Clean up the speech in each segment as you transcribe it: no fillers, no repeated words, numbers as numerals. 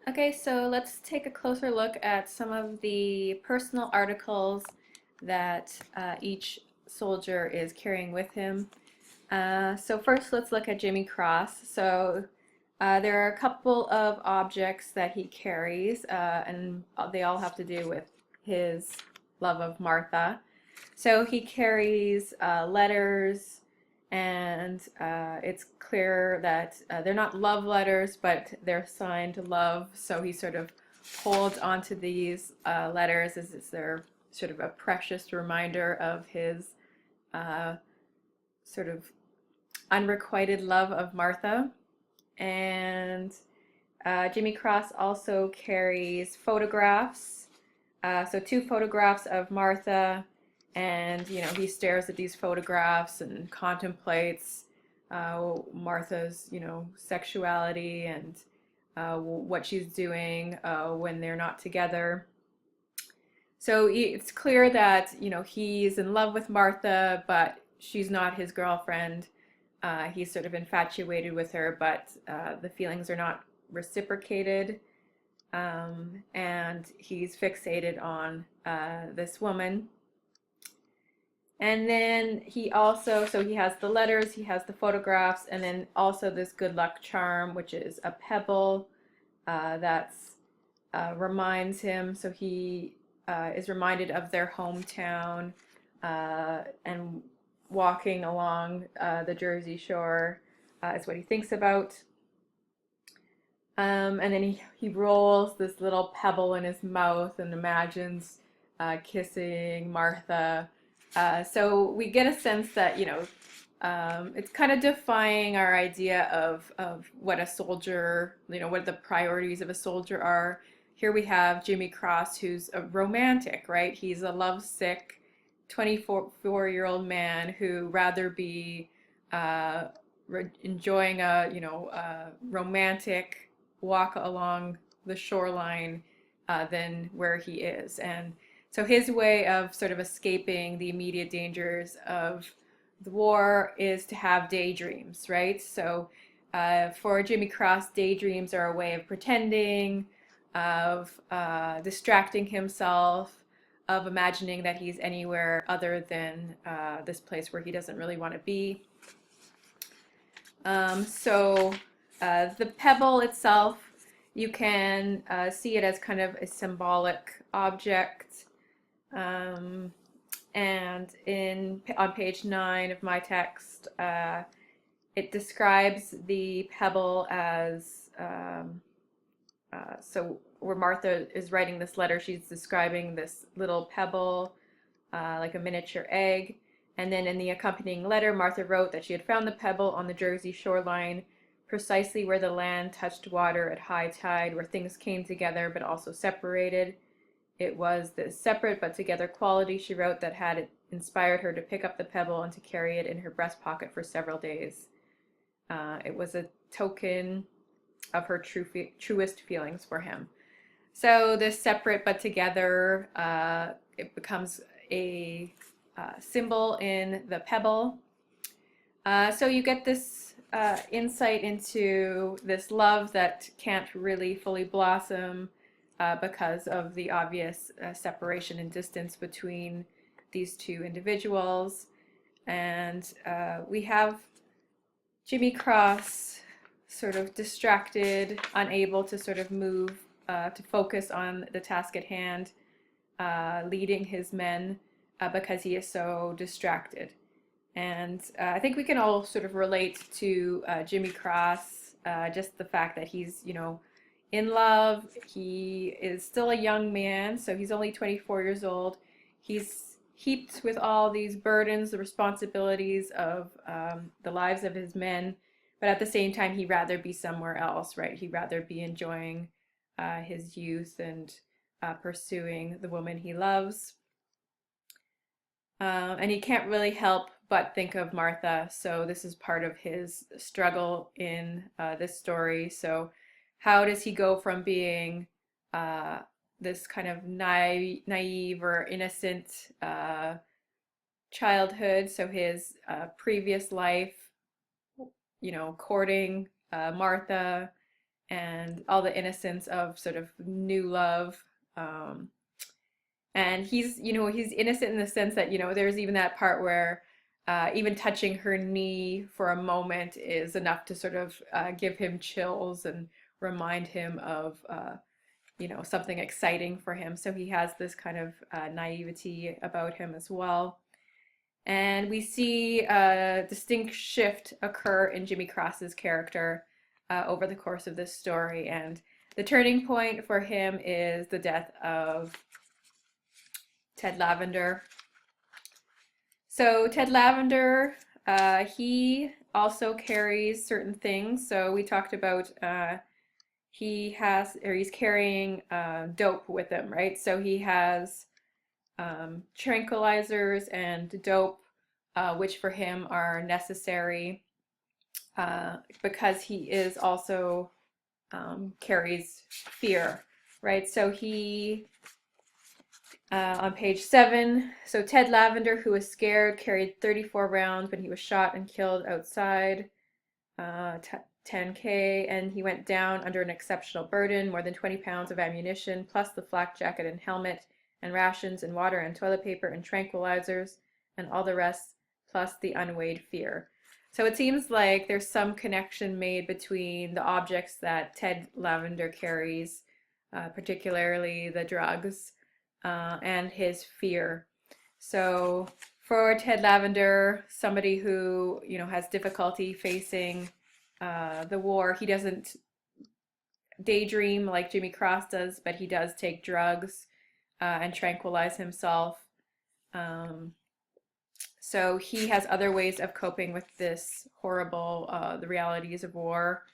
Okay, so let's take a closer look at some of the personal articles that each soldier is carrying with him. So first, let's look at Jimmy Cross. So there are a couple of objects that he carries, and they all have to do with his love of Martha. So he carries letters, and it's clear that they're not love letters, but they're signed love. So he sort of holds onto these letters as it's their sort of a precious reminder of his uh, sort of unrequited love of Martha. And Jimmy Cross also carries photographs. So two photographs of Martha, and he stares at these photographs and contemplates Martha's sexuality and what she's doing when they're not together. So it's clear that he's in love with Martha, but she's not his girlfriend. He's sort of infatuated with her, but the feelings are not reciprocated. And he's fixated on this woman. And then so he has the letters, he has the photographs, and then also this good luck charm, which is a pebble that's reminds him. So he is reminded of their hometown and walking along the Jersey Shore is what he thinks about. And then he rolls this little pebble in his mouth and imagines kissing Martha. So we get a sense that, it's kind of defying our idea of what a soldier, what the priorities of a soldier are. Here we have Jimmy Cross, who's a romantic, right? He's a lovesick 24-year-old man who rather be uh, enjoying a romantic walk along the shoreline than where he is. And so his way of sort of escaping the immediate dangers of the war is to have daydreams, right? So for Jimmy Cross, daydreams are a way of pretending, of distracting himself, of imagining that he's anywhere other than this place where he doesn't really want to be. So the pebble itself, you can see it as kind of a symbolic object. And on page 9 of my text, it describes the pebble as so where Martha is writing this letter, she's describing this little pebble, like a miniature egg. And then in the accompanying letter, Martha wrote that she had found the pebble on the Jersey shoreline, precisely where the land touched water at high tide, where things came together but also separated. It was the separate but together quality, she wrote, that had inspired her to pick up the pebble and to carry it in her breast pocket for several days. It was a token of her truest feelings for him. So this separate but together, it becomes a symbol in the pebble. So you get this insight into this love that can't really fully blossom because of the obvious separation and distance between these two individuals. And we have Jimmy Cross sort of distracted, unable to sort of move, to focus on the task at hand, leading his men because he is so distracted. And I think we can all sort of relate to Jimmy Cross, just the fact that he's, in love. He is still a young man, so he's only 24 years old. He's heaped with all these burdens, the responsibilities of the lives of his men, but at the same time, he'd rather be somewhere else, right? He'd rather be enjoying his youth and pursuing the woman he loves. And he can't really help but think of Martha. So this is part of his struggle in this story. So how does he go from being uh, this kind of naive or innocent childhood, so his previous life, courting Martha and all the innocence of sort of new love. Um, and he's innocent in the sense that, there's even that part where even touching her knee for a moment is enough to sort of give him chills and remind him of, something exciting for him. So he has this kind of naivety about him as well. And we see a distinct shift occur in Jimmy Cross's character over the course of this story. And the turning point for him is the death of Ted Lavender. So Ted Lavender, he also carries certain things. So we talked about he's carrying dope with him, right? So he has tranquilizers and dope, which for him are necessary because he is also carries fear, right? So he on page 7, so Ted Lavender, who was scared, carried 34 rounds when he was shot and killed outside 10K, and he went down under an exceptional burden, more than 20 pounds of ammunition, plus the flak jacket and helmet, and rations and water and toilet paper and tranquilizers, and all the rest, plus the unweighed fear. So it seems like there's some connection made between the objects that Ted Lavender carries, particularly the drugs, and his fear. So for Ted Lavender, somebody who has difficulty facing the war, he doesn't daydream like Jimmy Cross does, but he does take drugs and tranquilize himself. So he has other ways of coping with this horrible, the realities of war,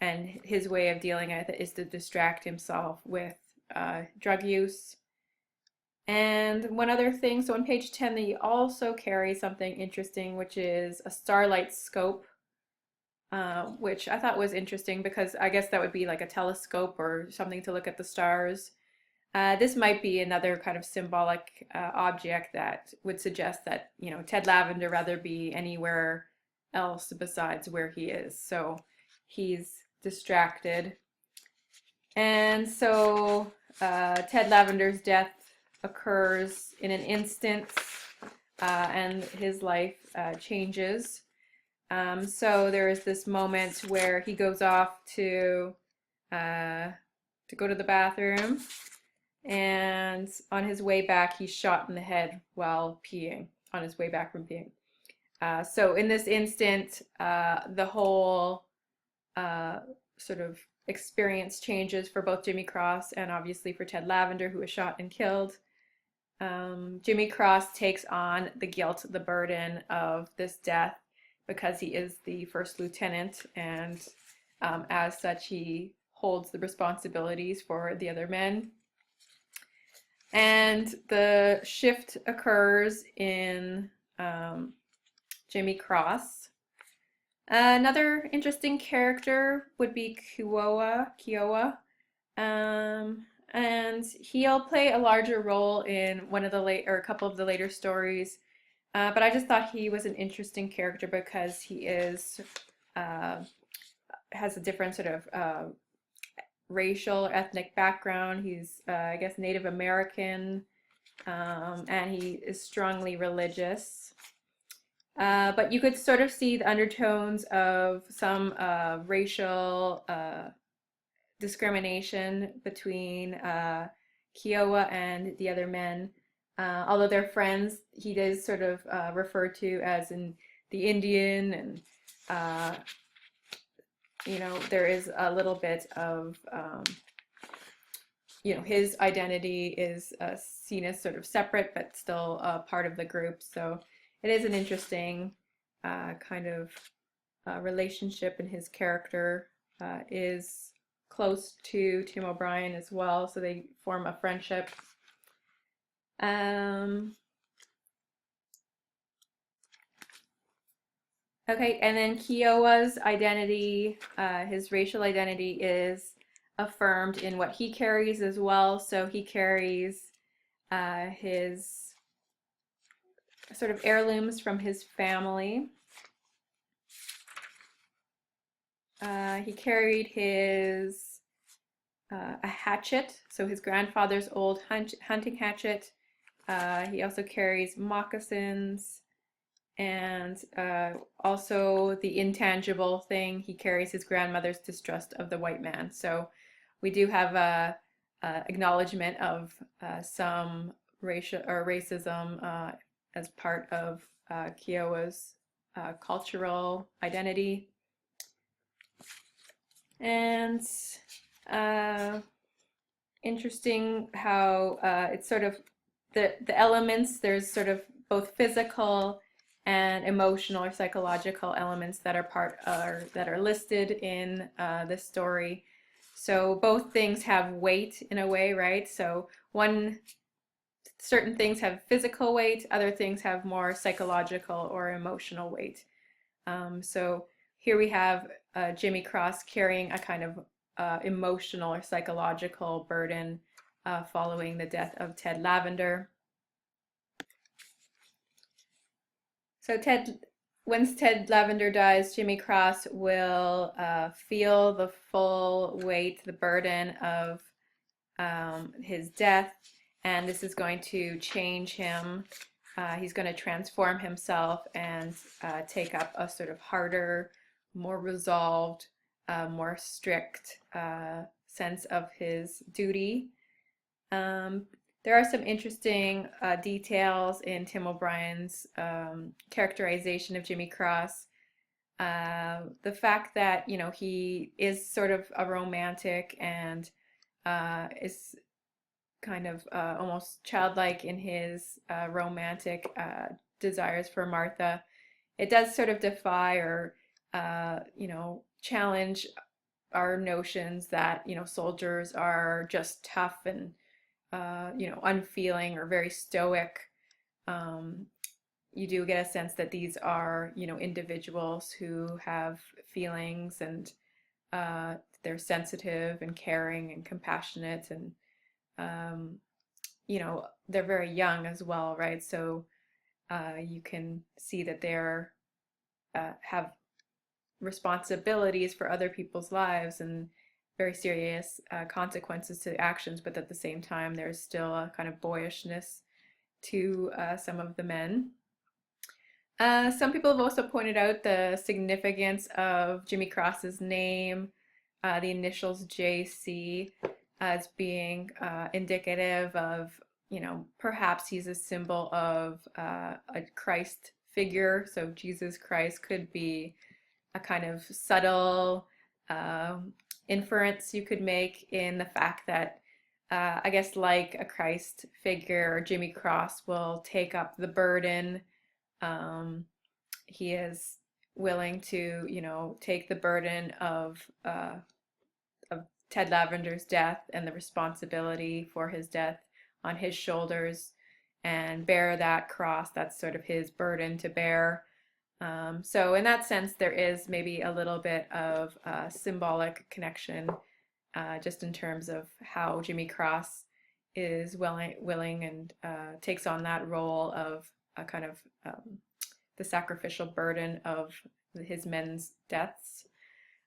and his way of dealing with it is to distract himself with drug use. And one other thing, so on page 10, they also carry something interesting, which is a starlight scope, which I thought was interesting because I guess that would be like a telescope or something to look at the stars. This might be another kind of symbolic object that would suggest that, Ted Lavender rather be anywhere else besides where he is. So he's distracted. And so Ted Lavender's death occurs in an instant, and his life changes. So there is this moment where he goes off to go to the bathroom, and on his way back, he's shot in the head while peeing, on his way back from peeing. So in this instant, the whole sort of experience changes for both Jimmy Cross and obviously for Ted Lavender, who was shot and killed. Jimmy Cross takes on the guilt, the burden of this death because he is the first lieutenant, and as such, he holds the responsibilities for the other men. And the shift occurs in Jimmy Cross. Another interesting character would be Kiowa. And he'll play a larger role in one of the a couple of the later stories. But I just thought he was an interesting character because he is has a different sort of racial, ethnic background. He's, I guess, Native American, and he is strongly religious. But you could sort of see the undertones of some racial discrimination between Kiowa and the other men. Although they're friends, he does sort of refer to as in the Indian, and there is a little bit of his identity is seen as sort of separate, but still part of the group. So it is an interesting kind of relationship, and his character is close to Tim O'Brien as well, so they form a friendship. Okay, and then Kiowa's identity, his racial identity is affirmed in what he carries as well. So he carries his sort of heirlooms from his family. He carried his a hatchet, so his grandfather's old hunting hatchet. He also carries moccasins, and also the intangible thing, he carries his grandmother's distrust of the white man. So we do have a acknowledgement of some racial or racism as part of Kiowa's cultural identity. And uh, interesting how it's sort of the elements, there's sort of both physical and emotional or psychological elements that are that are listed in this story. So both things have weight in a way, right? So certain things have physical weight, other things have more psychological or emotional weight. So here we have Jimmy Cross carrying a kind of emotional or psychological burden following the death of Ted Lavender. So once Ted Lavender dies, Jimmy Cross will feel the full weight, the burden of his death, and this is going to change him. He's going to transform himself and take up a sort of harder, more resolved, more strict sense of his duty. There are some interesting details in Tim O'Brien's characterization of Jimmy Cross. The fact that, you know, he is sort of a romantic and is kind of almost childlike in his romantic desires for Martha. It does sort of defy or, you know, challenge our notions that, you know, soldiers are just tough and, you know, unfeeling or very stoic. You do get a sense that these are, you know, individuals who have feelings and they're sensitive and caring and compassionate and you know, they're very young as well, right? So you can see that they're have responsibilities for other people's lives and very serious consequences to actions, but at the same time, there's still a kind of boyishness to some of the men. Some people have also pointed out the significance of Jimmy Cross's name, the initials JC, as being indicative of, you know, perhaps he's a symbol of a Christ figure. So Jesus Christ could be a kind of subtle inference you could make in the fact that I guess like a Christ figure, Jimmy Cross will take up the burden. He is willing to, you know, take the burden of Ted Lavender's death and the responsibility for his death on his shoulders and bear that cross. That's sort of his burden to bear. So in that sense, there is maybe a little bit of symbolic connection just in terms of how Jimmy Cross is willing and takes on that role of a kind of the sacrificial burden of his men's deaths.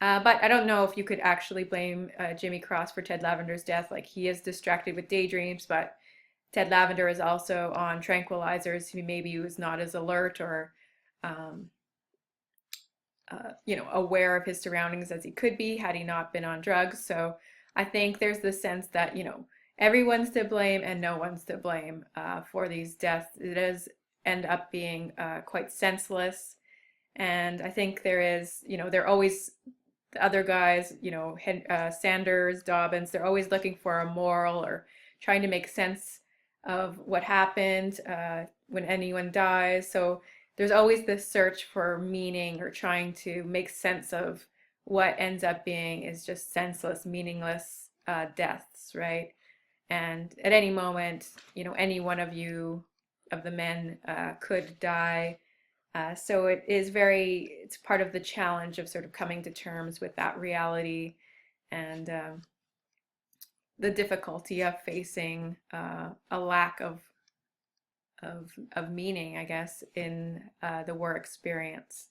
But I don't know if you could actually blame Jimmy Cross for Ted Lavender's death. Like, he is distracted with daydreams, but Ted Lavender is also on tranquilizers. He maybe was not as alert or, um, you know, aware of his surroundings as he could be had he not been on drugs. So I think there's this sense that, you know, everyone's to blame and no one's to blame for these deaths. It does end up being quite senseless. And I think there is, you know, they're always the other guys, you know, Sanders, Dobbins, they're always looking for a moral or trying to make sense of what happened when anyone dies. So there's always this search for meaning or trying to make sense of what ends up being is just senseless, meaningless deaths, right? And at any moment, you know, any one of you, of the men, could die. So it's part of the challenge of sort of coming to terms with that reality and the difficulty of facing a lack of meaning, I guess, in the war experience.